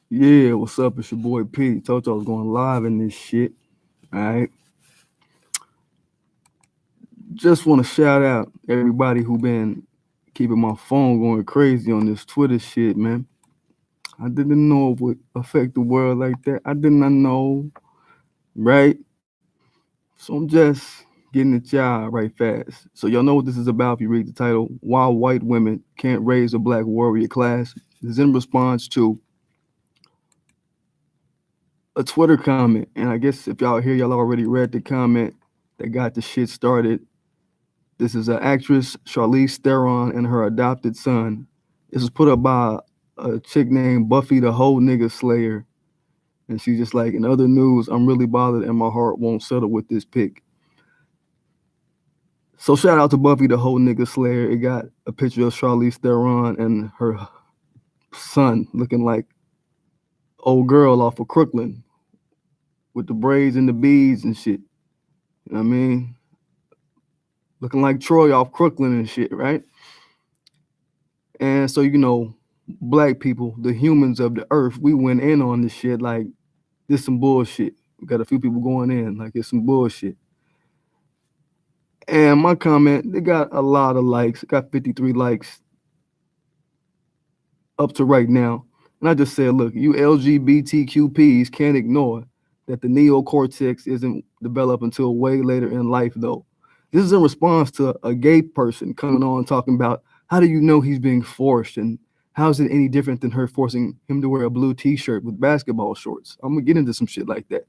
Yeah, what's up? It's your boy Pete. Told you I was going live in this shit. All right. Just want to shout out everybody who been keeping my phone going crazy on this Twitter shit, man. I didn't know it would affect the world like that. I did not know, right? So I'm just getting it y'all right fast. So y'all know what this is about if you read the title. Why white women can't raise a black warrior class. This is in response to a Twitter comment. And I guess if y'all here, y'all already read the comment that got the shit started. This is an actress, Charlize Theron, and her adopted son. This was put up by a chick named Buffy the Whole Nigga Slayer. And she's just like, in other news, I'm really bothered and my heart won't settle with this pic. So shout out to Buffy the Whole Nigga Slayer. It got a picture of Charlize Theron and her son looking like old girl off of Crooklyn with the braids and the beads and shit. You know what I mean? Looking like Troy off Crooklyn and shit, right? And so, black people, the humans of the earth, we went in on this shit like this some bullshit. We got a few people going in like it's some bullshit. And my comment, they got a lot of likes. It got 53 likes up to right now. And I just said, look, you LGBTQPs can't ignore that the neocortex isn't developed until way later in life, though. This is in response to a gay person coming on talking about how do you know he's being forced and how is it any different than her forcing him to wear a blue t-shirt with basketball shorts? I'm gonna get into some shit like that.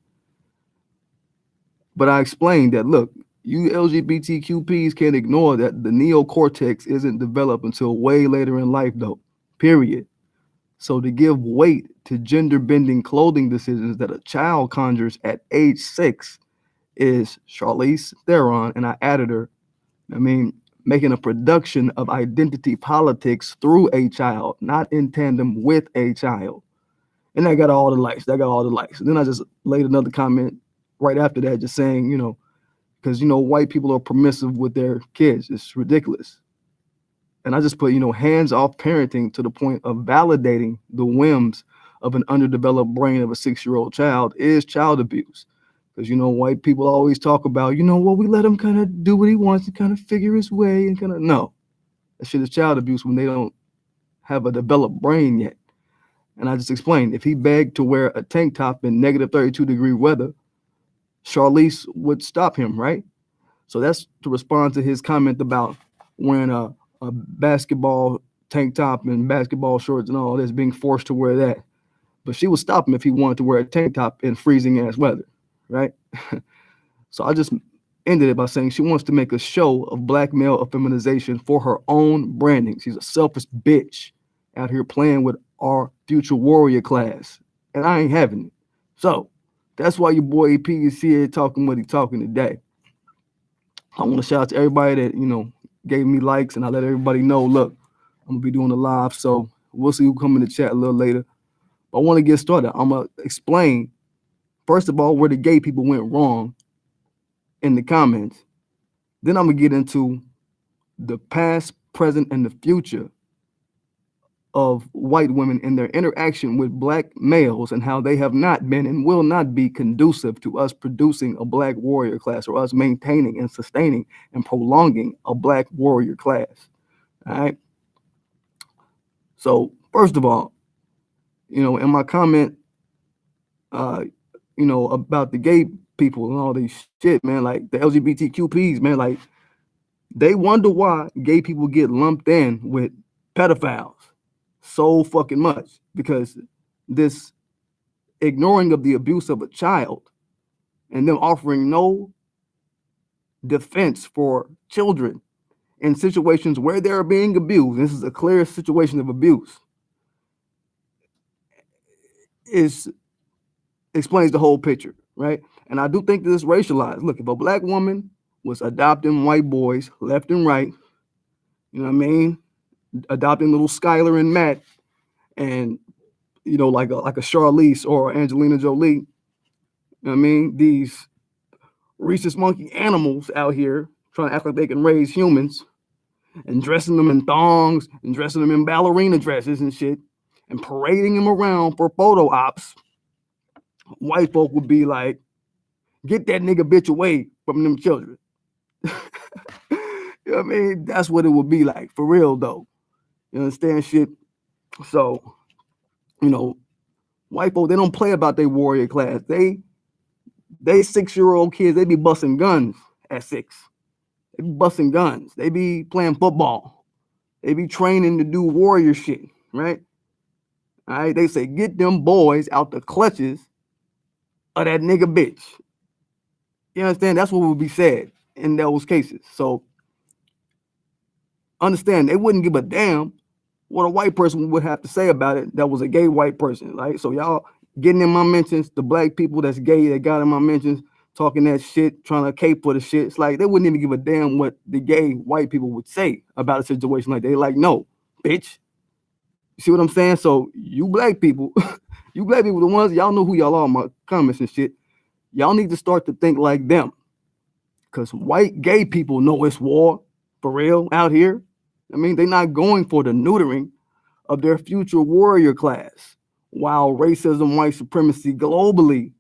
But I explained that, look, you LGBTQPs can't ignore that the neocortex isn't developed until way later in life, though, period. So to give weight to gender bending clothing decisions that a child conjures at age 6 is Charlize Theron, and I added her. I mean, making a production of identity politics through a child, not in tandem with a child. And that got all the likes. That got all the likes. And then I just laid another comment right after that, just saying, because white people are permissive with their kids. It's ridiculous. And I just put, hands off parenting to the point of validating the whims of an underdeveloped brain of a 6-year-old child is child abuse. Because, white people always talk about, we let him kind of do what he wants and kind of figure his way and kind of, no. That shit is child abuse when they don't have a developed brain yet. And I just explained, if he begged to wear a tank top in negative 32-degree weather, Charlize would stop him, right? So that's to respond to his comment about wearing a basketball tank top and basketball shorts and all this, being forced to wear that. But she would stop him if he wanted to wear a tank top in freezing ass weather, right? So I just ended it by saying she wants to make a show of black male effeminization for her own branding. She's a selfish bitch out here playing with our future warrior class, and I ain't having it. So that's why your boy EP is here talking what he talking today. I want to shout out to everybody that, gave me likes, and I let everybody know, look, I'm going to be doing a live, so we'll see who come in the chat a little later. But I want to get started. I'm going to explain, first of all, where the gay people went wrong in the comments. Then I'm going to get into the past, present, and the future of white women in their interaction with black males and how they have not been and will not be conducive to us producing a black warrior class or us maintaining and sustaining and prolonging a black warrior class. All right. So first of all, in my comment, about the gay people and all this shit, man, like the LGBTQPs, man, like they wonder why gay people get lumped in with pedophiles so fucking much, because this ignoring of the abuse of a child and them offering no defense for children in situations where they're being abused. This is a clear situation of abuse. Explains the whole picture, right? And I do think that it's racialized. Look, if a black woman was adopting white boys left and right, you know what I mean? Adopting little Skylar and Matt, and like a Charlize or Angelina Jolie. You know what I mean? These rhesus monkey animals out here trying to act like they can raise humans. and dressing them in thongs and dressing them in ballerina dresses and shit and parading them around for photo ops, white folk would be like, get that nigga bitch away from them children. You know what I mean? That's what it would be like, for real though. You understand shit? So, you know, white folk, they don't play about their warrior class. They 6-year-old kids, they be busting guns at 6. They be busting guns. They be playing football. They be training to do warrior shit, right? All right. They say, get them boys out the clutches of that nigga bitch. You understand? That's what would be said in those cases. So understand, they wouldn't give a damn what a white person would have to say about it that was a gay white person, right? So y'all getting in my mentions, the black people that's gay that got in my mentions, talking that shit, trying to cape for the shit. It's like they wouldn't even give a damn what the gay white people would say about a situation like that. They like, no, bitch. You see what I'm saying? So you black people, you black people, the ones, y'all know who y'all are in my comments and shit. Y'all need to start to think like them. Because white gay people know it's war for real out here. I mean, they're not going for the neutering of their future warrior class, while racism, white supremacy globally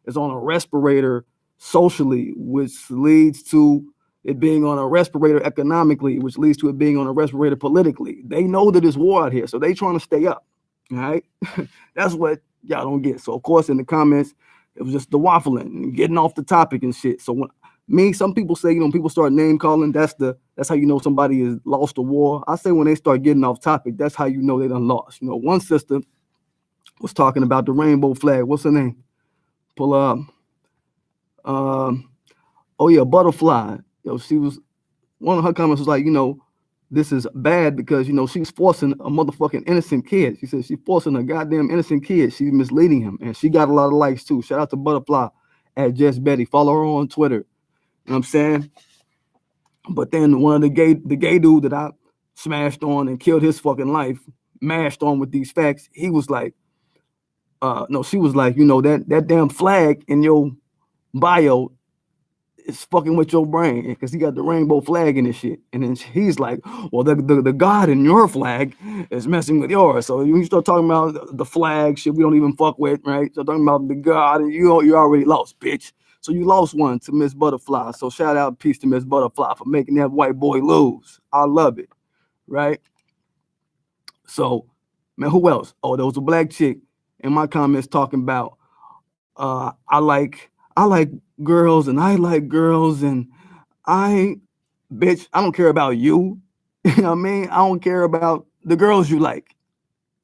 is on a respirator socially, which leads to it being on a respirator economically, which leads to it being on a respirator politically. They know that it's war out here, so they trying to stay up. All right. That's what y'all don't get. So, of course, in the comments, it was just the waffling and getting off the topic and shit. So when some people say, people start name calling, that's how you know somebody has lost a war. I say when they start getting off topic, that's how you know they done lost. One sister was talking about the rainbow flag. What's her name? Pull up. Oh yeah, Butterfly. She was, one of her comments was like, this is bad because she's forcing a motherfucking innocent kid. She said she's forcing a goddamn innocent kid. She's misleading him, and she got a lot of likes too. Shout out to Butterfly at Jess Betty. Follow her on Twitter. You know what I'm saying? But then one of the gay dude that I smashed on and killed his fucking life, mashed on with these facts, he was like, no, she was like, that damn flag in your bio is fucking with your brain because he got the rainbow flag in his shit. And then he's like, well, the God in your flag is messing with yours. So you start talking about the flag shit we don't even fuck with, right? So talking about the God, and you already lost, bitch. So you lost one to Miss Butterfly. So shout out, peace to Miss Butterfly for making that white boy lose. I love it, right? So, man, who else? Oh, there was a black chick in my comments talking about, I like girls and I like girls and bitch, I don't care about you. You know what I mean? I don't care about the girls you like.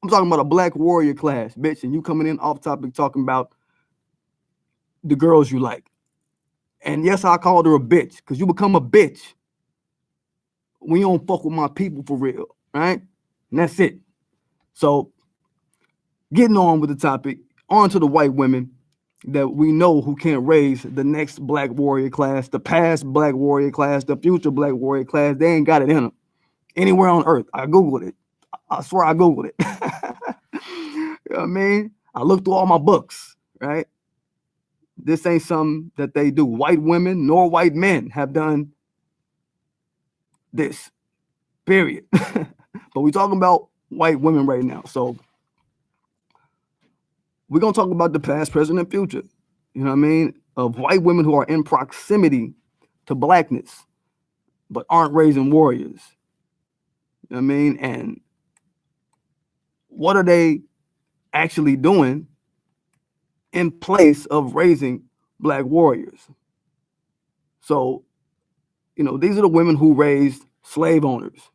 I'm talking about a black warrior class, bitch, and you coming in off topic talking about the girls you like. And yes, I called her a bitch because you become a bitch when you don't fuck with my people for real, right? And that's it. So getting on with the topic, on to the white women that we know who can't raise the next black warrior class, the past black warrior class, the future black warrior class. They ain't got it in them anywhere on earth. I Googled it. I swear I Googled it. You know what I mean? I looked through all my books, right? This ain't something that they do. White women nor white men have done this, period. But we're talking about white women right now. So we're going to talk about the past, present, and future, you know what I mean, of white women who are in proximity to blackness, but aren't raising warriors. You know what I mean? And what are they actually doing in place of raising black warriors? So, these are the women who raised slave owners.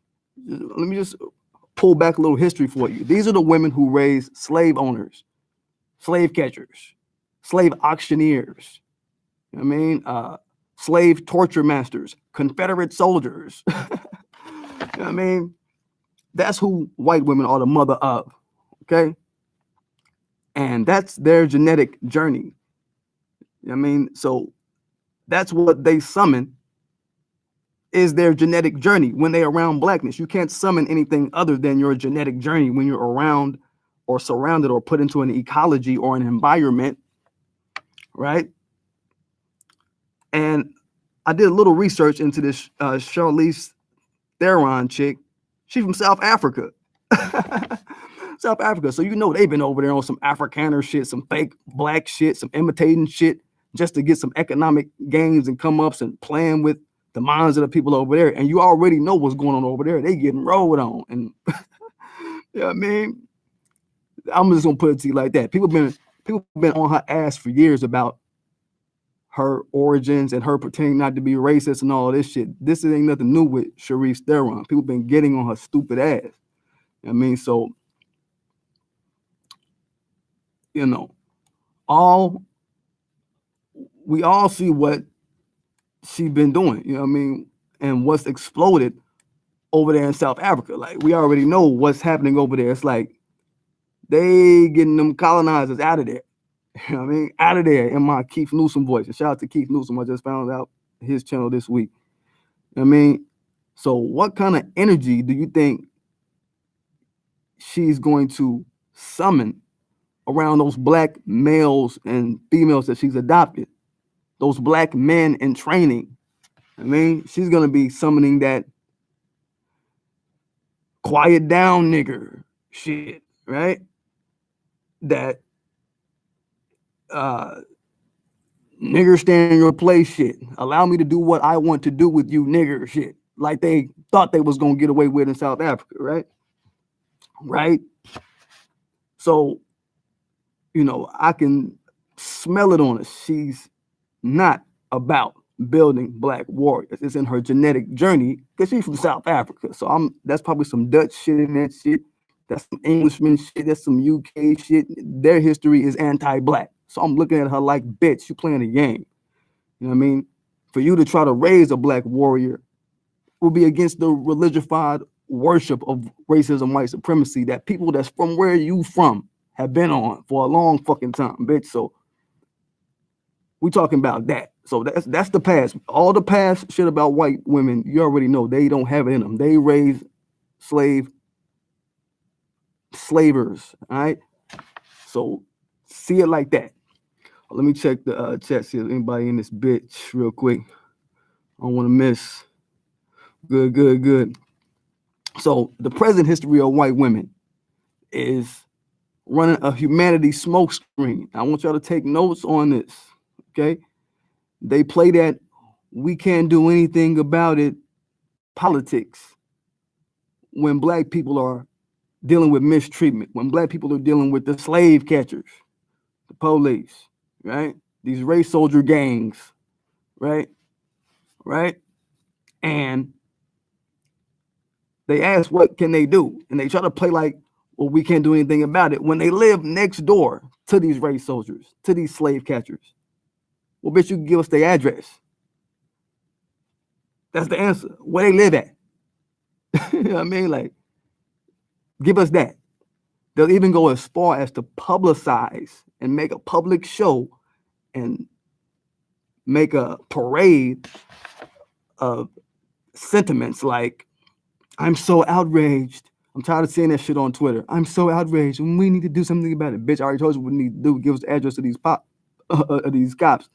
Let me just pull back a little history for you. These are the women who raised slave owners, slave catchers, slave auctioneers, you know what I mean? Slave torture masters, Confederate soldiers. You know what I mean? That's who white women are the mother of, okay? And that's their genetic journey. You know what I mean? So that's what they summon is their genetic journey when they're around blackness. You can't summon anything other than your genetic journey when you're around or surrounded or put into an ecology or an environment, right? And I did a little research into this Charlize Theron chick, she's from South Africa. South Africa. So you know they've been over there on some Afrikaner shit, some fake black shit, some imitating shit, just to get some economic gains and come ups and playing with the minds of the people over there. And you already know what's going on over there. They getting rolled on. And you know what I mean? I'm just gonna put it to you like that. People been on her ass for years about her origins and her pretending not to be racist and all this shit. This ain't nothing new with Charlize Theron. People been getting on her stupid ass. You know what I mean? So, you know, we all see what she's been doing, you know what I mean, and what's exploded over there in South Africa. Like, we already know what's happening over there. It's like they getting them colonizers out of there. You know what I mean? Out of there, in my Keith Newsom voice. And shout out to Keith Newsom. I just found out his channel this week. You know what I mean? So what kind of energy do you think she's going to summon around those black males and females that she's adopted? Those black men in training. I mean, she's going to be summoning that quiet down nigger shit, right? That nigger stand in your place shit. Allow me to do what I want to do with you, nigger shit. Like they thought they was going to get away with in South Africa, right? Right? So, you know, I can smell it on her. She's not about building black warriors. It's in her genetic journey because she's from South Africa. So that's probably some Dutch shit in that shit. That's some Englishman shit. That's some UK shit. Their history is anti-black. So I'm looking at her like, bitch, you playing a game. You know what I mean? For you to try to raise a black warrior will be against the religified worship of racism, white supremacy that people that's from where you from have been on for a long fucking time, bitch. So we talking about that. So that's the past. All the past shit about white women, you already know they don't have it in them. They raise slavers, all right? So see it like that. Let me check the chat, see if anybody in this bitch real quick. I don't want to miss. Good. So the present history of white women is running a humanity smoke screen. I want y'all to take notes on this, okay? They play that we can't do anything about it politics when black people are dealing with mistreatment, when black people are dealing with the slave catchers, the police, right? These race soldier gangs, right? And they ask, what can they do? And they try to play like, well, we can't do anything about it when they live next door to these race soldiers, to these slave catchers. Well, bitch, you can give us their address. That's the answer. Where they live at. You know what I mean? Like, give us that. They'll even go as far as to publicize and make a public show and make a parade of sentiments like, I'm so outraged. I'm tired of seeing that shit on Twitter. I'm so outraged, and we need to do something about it. Bitch, I already told you what we need to do. Give us the address of these these cops,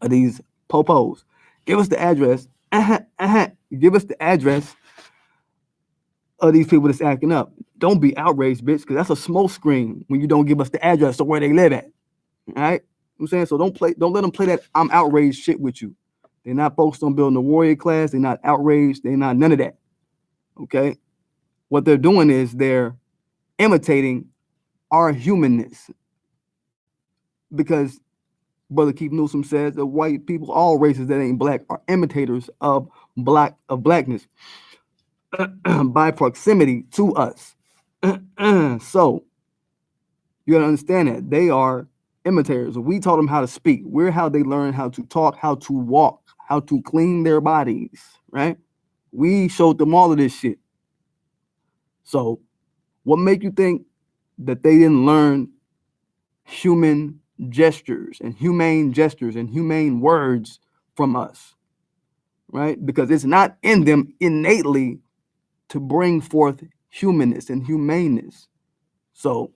of these popos. Give us the address. Give us the address of these people that's acting up. Don't be outraged, bitch, because that's a smoke screen when you don't give us the address of where they live at. All right? I'm saying, so don't let them play that I'm outraged shit with you. They're not focused on building a warrior class. They're not outraged. They're not none of that. Okay? What they're doing is they're imitating our humanness. Because Brother Keith Newsom says that white people, all races that ain't black, are imitators of blackness by proximity to us. So you gotta understand that they are imitators. We taught them how to speak. We're how they learn how to talk, how to walk, how to clean their bodies, right? We showed them all of this shit. So what make you think that they didn't learn human gestures and humane words from us, right? Because it's not in them innately to bring forth humanness and humaneness. So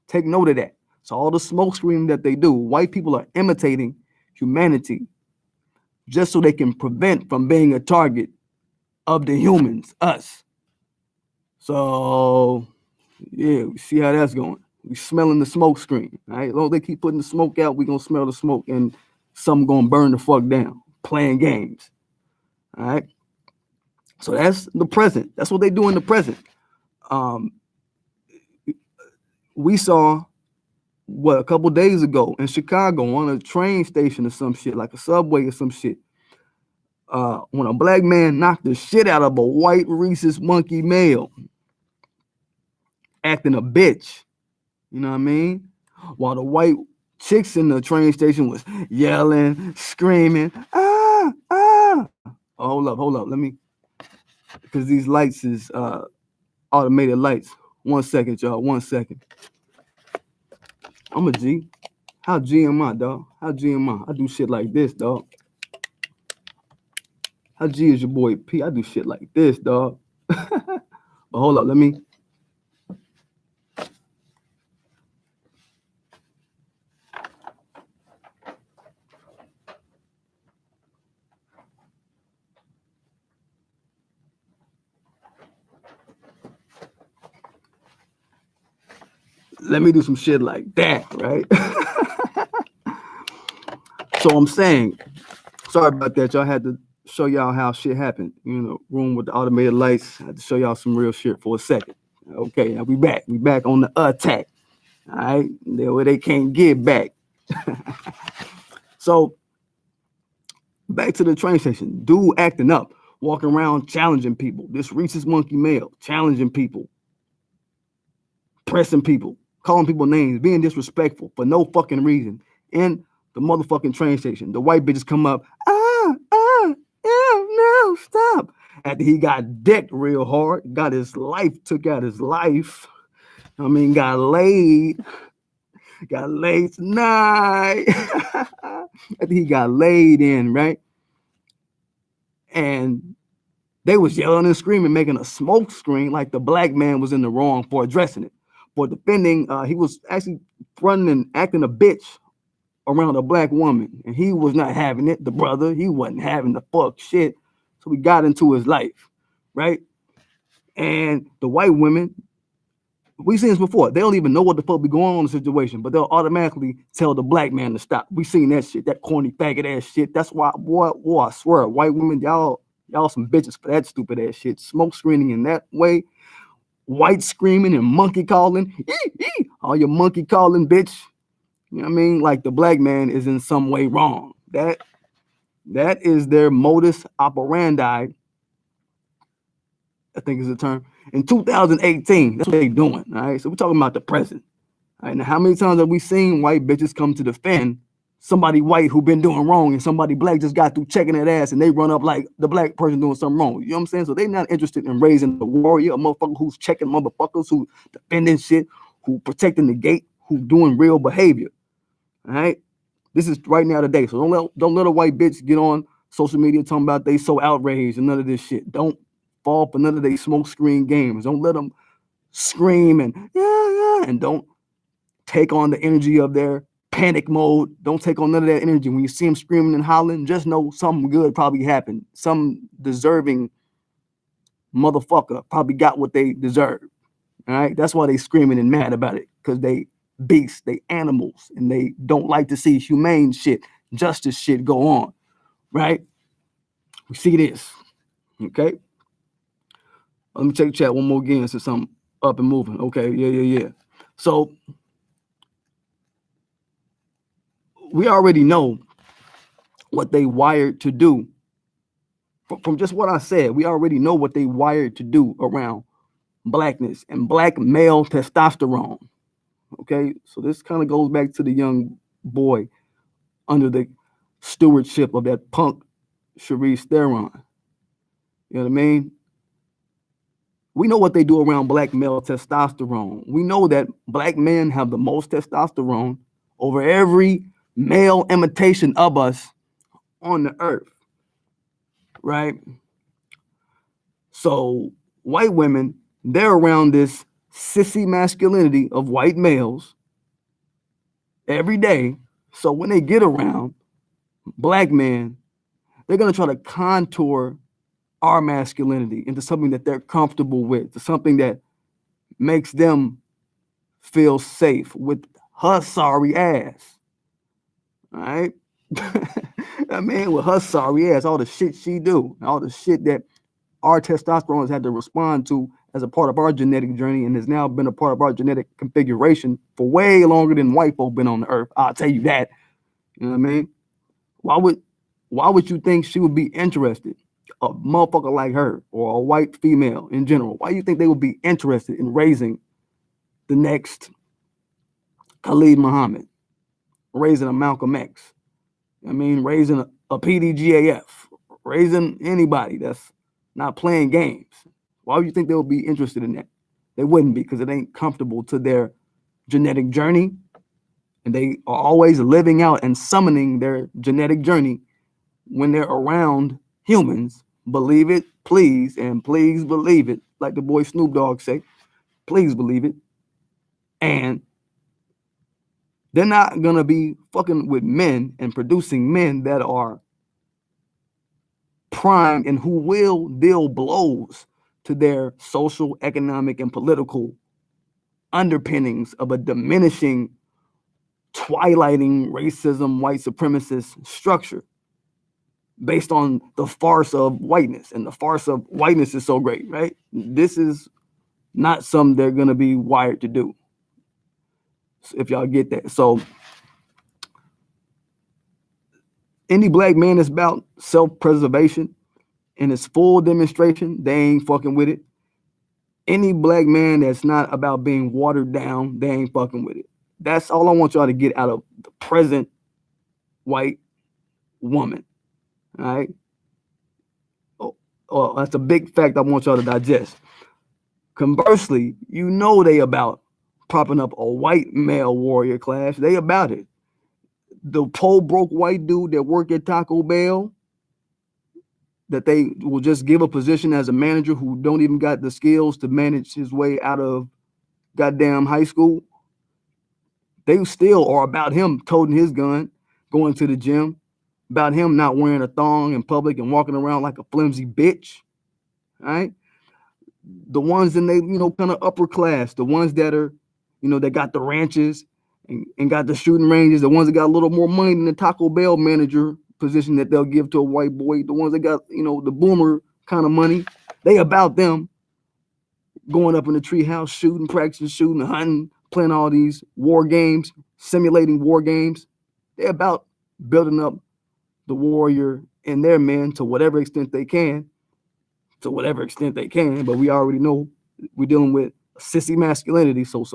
take note of that. So all the smoke screening that they do, white people are imitating humanity just so they can prevent from being a target of the humans, us. So yeah, we see how that's going. We smelling the smoke screen. All right, as long as they keep putting the smoke out, we gonna smell the smoke, and something gonna burn the fuck down. Playing games. All right. So that's the present. That's what they do in the present. Um, we saw what a couple days ago in Chicago on a train station or some shit, like a subway or some shit. When a black man knocked the shit out of a white rhesus monkey male, acting a bitch. You know what I mean? While the white chicks in the train station was yelling, screaming, ah, ah. Oh, hold up. Let me, because these lights is automated lights. 1 second, y'all. 1 second. I'm a G. How G am I, dog? How G am I? I do shit like this, dog. How G is your boy P? I do shit like this, dog. But hold up, let me. Let me do some shit like that, right? So I'm saying, sorry about that. Y'all had to show y'all how shit happened. You know, room with the automated lights. I had to show y'all some real shit for a second. Okay, now we back. We back on the attack. All right, where they can't get back. So back to the train station. Dude acting up, walking around challenging people. This rhesus monkey male challenging people, pressing people, calling people names, being disrespectful for no fucking reason. In the motherfucking train station, the white bitches come up, no, stop. After he got decked real hard, got his life, took out his life. I mean, got laid tonight. After he got laid in, right? And they was yelling and screaming, making a smoke screen like the black man was in the wrong for addressing it. For defending, he was actually running and acting a bitch around a black woman, and he was not having it. The brother, he wasn't having the fuck shit. So we got into his life, right? And the white women, we seen this before. They don't even know what the fuck be going on in the situation, but they'll automatically tell the black man to stop. We seen that shit, that corny faggot ass shit. That's why, boy, I swear, white women, y'all some bitches for that stupid ass shit. Smoke screening in that way, white screaming and monkey calling. All your monkey calling, bitch. You know what I mean? Like the black man is in some way wrong. That is their modus operandi, I think is the term. In 2018, that's what they doing. All right. So we're talking about the present. All right. Now, how many times have we seen white bitches come to defend somebody white who been doing wrong, and somebody black just got through checking that ass and they run up like the black person doing something wrong? You know what I'm saying? So they're not interested in raising the warrior, a motherfucker who's checking motherfuckers, who defending shit, who protecting the gate, who doing real behavior. All right. This is right now today. So don't let a white bitch get on social media talking about they so outraged and none of this shit. Don't fall for none of they smoke screen games. Don't let them scream and and don't take on the energy of their panic mode. Don't take on none of that energy. When you see them screaming and hollering, just know something good probably happened. Some deserving motherfucker probably got what they deserve. All right. That's why they screaming and mad about it, because they beasts, they animals, and they don't like to see humane shit, justice shit go on, right? We see this, okay? Let me check the chat one more again since I'm up and moving. Okay, yeah. So we already know what they wired to do. From just what I said, we already know what they wired to do around blackness and black male testosterone. Okay, so this kind of goes back to the young boy under the stewardship of that punk Charisse Theron. You know what I mean? We know what they do around black male testosterone. We know that black men have the most testosterone over every male imitation of us on the earth, right? So white women, they're around this sissy masculinity of white males every day. So when they get around black men, they're going to try to contour our masculinity into something that they're comfortable with, to something that makes them feel safe with her sorry ass. All right. I mean, with her sorry ass, all the shit she do, all the shit that our testosterone has had to respond to as a part of our genetic journey and has now been a part of our genetic configuration for way longer than white folk been on the earth. I'll tell you that. You know what I mean? Why would you think she would be interested? A motherfucker like her or a white female in general. Why do you think they would be interested in raising the next Khalid Muhammad, raising a Malcolm X? I mean, raising a PDGAF, raising anybody that's not playing games. Why would you think they would be interested in that? They wouldn't be, because it ain't comfortable to their genetic journey. And they are always living out and summoning their genetic journey when they're around humans. Believe it, please, and please believe it. Like the boy Snoop Dogg say, please believe it. And they're not going to be fucking with men and producing men that are primed and who will deal blows to their social, economic, and political underpinnings of a diminishing, twilighting racism, white supremacist structure based on the farce of whiteness. And the farce of whiteness is so great, right? This is not something they're going to be wired to do, if y'all get that. So any black man that's about self-preservation in its full demonstration, they ain't fucking with it. Any black man that's not about being watered down, they ain't fucking with it. That's all I want y'all to get out of the present white woman. All right. Oh, that's a big fact I want y'all to digest. Conversely, you know they about propping up a white male warrior class. They about it. The poor broke white dude that work at Taco Bell, that they will just give a position as a manager who don't even got the skills to manage his way out of goddamn high school. They still are about him toting his gun, going to the gym, about him not wearing a thong in public and walking around like a flimsy bitch. All right. The ones in they, kind of upper class, the ones that are, that got the ranches and got the shooting ranges, the ones that got a little more money than the Taco Bell manager position that they'll give to a white boy, the ones that got, the boomer kind of money, they about them going up in the treehouse, shooting, practicing, shooting, hunting, playing all these war games, simulating war games. They're about building up the warrior and their men to whatever extent they can, but we already know we're dealing with sissy masculinity, so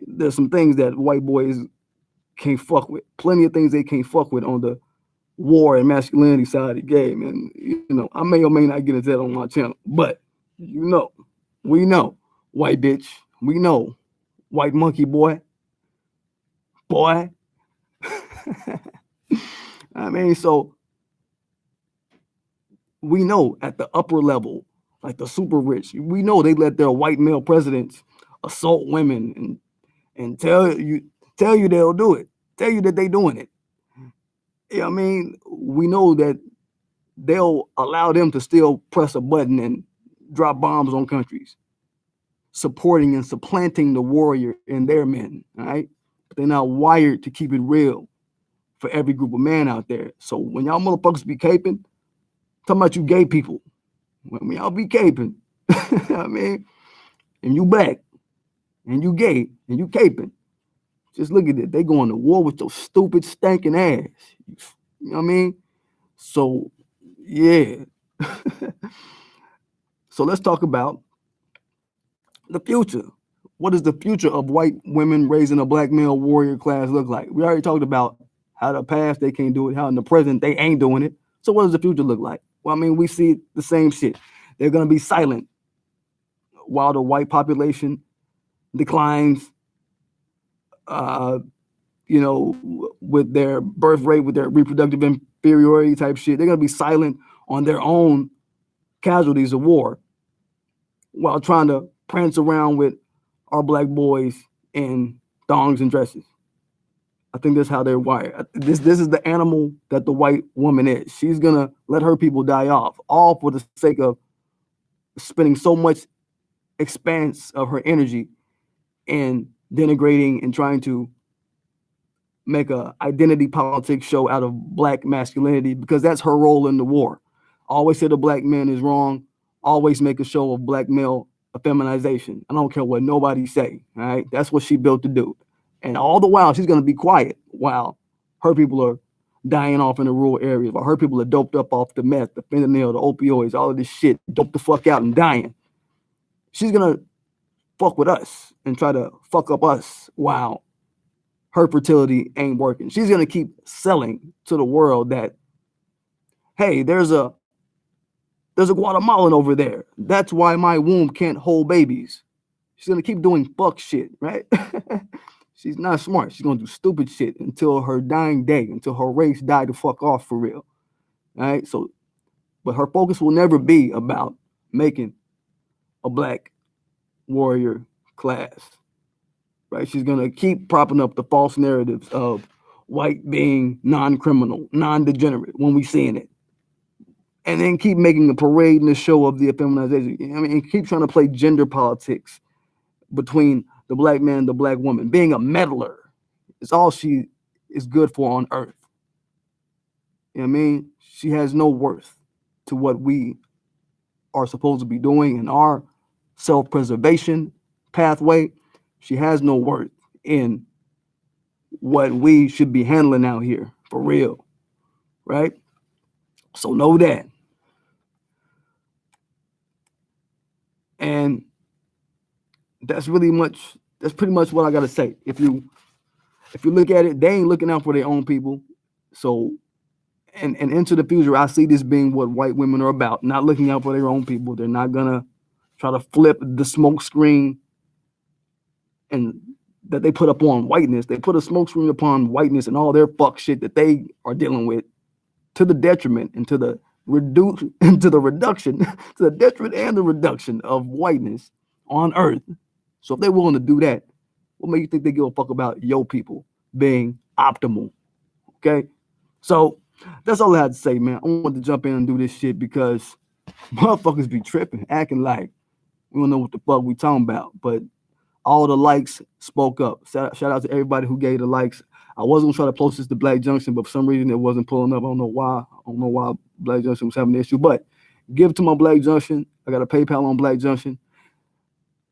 there's some things that white boys can't fuck with. Plenty of things they can't fuck with on the war and masculinity side of the game. And, I may or may not get into that on my channel, but, we know, white bitch. We know, white monkey boy. I mean, so we know at the upper level, like the super rich, we know they let their white male presidents assault women and tell you they'll do it, tell you that they doing it. Yeah, I mean, we know that they'll allow them to still press a button and drop bombs on countries, supporting and supplanting the warrior and their men, all right? But they're not wired to keep it real for every group of men out there. So when y'all motherfuckers be caping, talking about you gay people, when y'all be caping, I mean, and you black, and you gay, and you caping, just look at it. They going to war with your stupid, stinking ass. You know what I mean? So, yeah. So let's talk about the future. What does the future of white women raising a black male warrior class look like? We already talked about how the past they can't do it, how in the present they ain't doing it. So what does the future look like? Well, I mean, we see the same shit. They're going to be silent while the white population declines, with their birth rate, with their reproductive inferiority type shit. They're going to be silent on their own casualties of war while trying to prance around with our black boys in thongs and dresses. I think that's how they're wired. This is the animal that the white woman is. She's gonna let her people die off, all for the sake of spending so much expanse of her energy in denigrating and trying to make a identity politics show out of black masculinity, because that's her role in the war. Always say the black man is wrong. Always make a show of black male effeminization. I don't care what nobody say. All right, that's what she built to do. And all the while, she's gonna be quiet while her people are dying off in the rural areas, while her people are doped up off the meth, the fentanyl, the opioids, all of this shit, doped the fuck out and dying. She's gonna fuck with us and try to fuck up us while her fertility ain't working. She's gonna keep selling to the world that, hey, there's a Guatemalan over there. That's why my womb can't hold babies. She's gonna keep doing fuck shit, right? She's not smart. She's gonna do stupid shit until her dying day, until her race die to fuck off for real. All right. So, but her focus will never be about making a black warrior class. Right? She's gonna keep propping up the false narratives of white being non-criminal, non-degenerate when we seeing it. And then keep making a parade and a show of the effeminization. I mean, and keep trying to play gender politics between the black man and the black woman. Being a meddler is all she is good for on earth. You know what I mean? She has no worth to what we are supposed to be doing in our self-preservation pathway. She has no worth in what we should be handling out here, for real, right? So know that. And that's pretty much what I gotta say. If you look at it, they ain't looking out for their own people. So and into the future, I see this being what white women are about, not looking out for their own people. They're not gonna try to flip the smoke screen and that they put up on whiteness. They put a smoke screen upon whiteness and all their fuck shit that they are dealing with, to the detriment and to the reduction, to the detriment and the reduction of whiteness on earth. So if they're willing to do that, what makes you think they give a fuck about your people being optimal? Okay? So that's all I had to say, man. I wanted to jump in and do this shit because motherfuckers be tripping, acting like we don't know what the fuck we talking about. But all the likes spoke up. Shout out to everybody who gave the likes. I was gonna try to post this to Black Junction, but for some reason it wasn't pulling up. I don't know why. I don't know why Black Junction was having an issue. But give it to my Black Junction. I got a PayPal on Black Junction.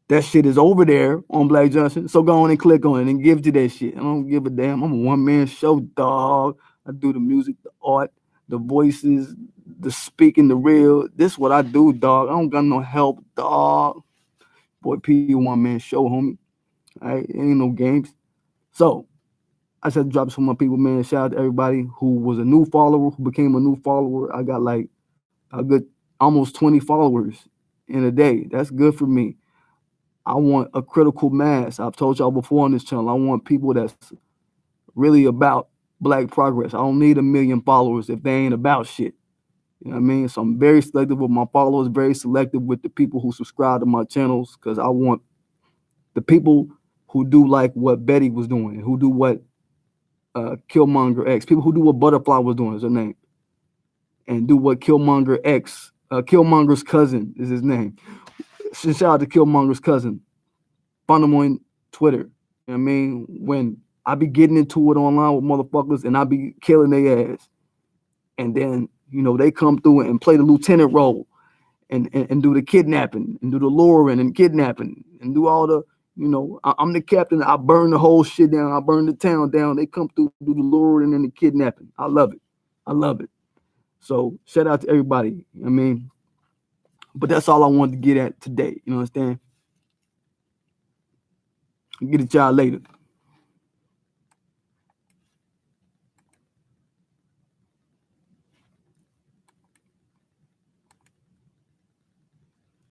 That shit is over there on Black Junction. So go on and click on it and give to that shit. I don't give a damn. I'm a one-man show, dog. I do the music, the art, the voices, the speaking, the real. This is what I do, dog. I don't got no help, dog. Boy, P, one-man show, homie. All right, ain't no games. So I said drop some more people, man. Shout out to everybody who was a new follower, who became a new follower. I got like a good almost 20 followers in a day. That's good for me. I want a critical mass. I've told y'all before on this channel, I want people that's really about black progress. I don't need 1 million followers if they ain't about shit. You know what I mean? So I'm very selective with my followers, very selective with the people who subscribe to my channels, because I want the people who do like what Betty was doing, who do what Killmonger X, people who do what Butterfly was doing is her name, and do what Killmonger X, Killmonger's cousin is his name. Shout out to Killmonger's cousin. Find him on Twitter. You know what I mean? When I be getting into it online with motherfuckers and I be killing their ass, and then, you know, they come through and play the lieutenant role and do the kidnapping and do the luring and kidnapping and do all the, you know, I'm the captain. I burn the whole shit down. I burn the town down. They come through, do the luring and the kidnapping. I love it. I love it. So shout out to everybody. I mean, but that's all I wanted to get at today. You know what I'm saying? Get it y'all later.